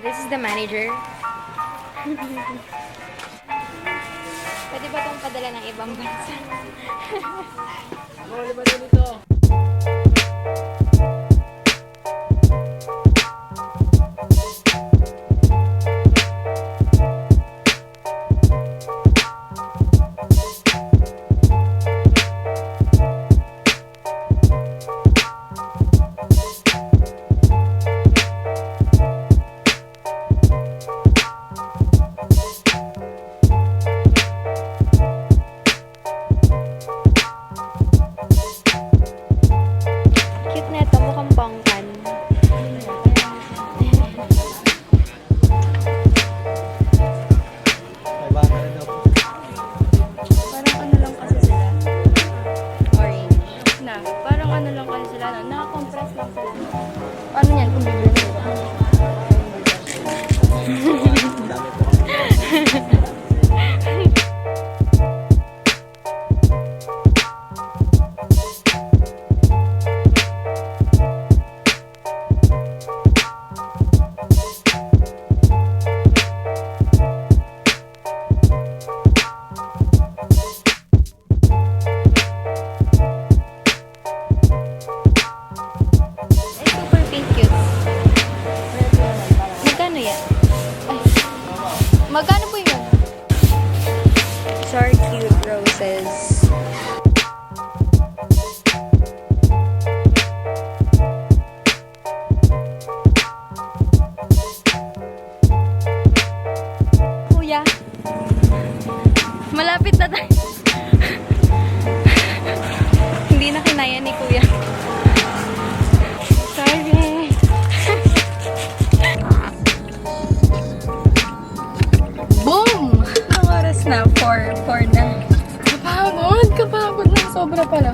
This is the manager. Pwede ba itong padala ng ibang bansa? Ano ba din ito? Cute na ito, mukhang bangkan. May baka rin daw po. Parang ano lang kasi sila. Orange. Parang ano lang kasi sila. Naka-compress lang sila. Paano yan kung bibili nila? Dami po. Ay, super pink cute. Magkano yan? Ay. Magkano po yun? Sorry, cute roses. Kuya, malapit na tayo. Hindi na kinaya ni Kuya. Sorry. Boom! Ang oras na? 4 na. Kapagod na. Sobra pa lang.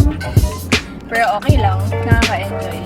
Pero okay lang. Nakaka-enjoy.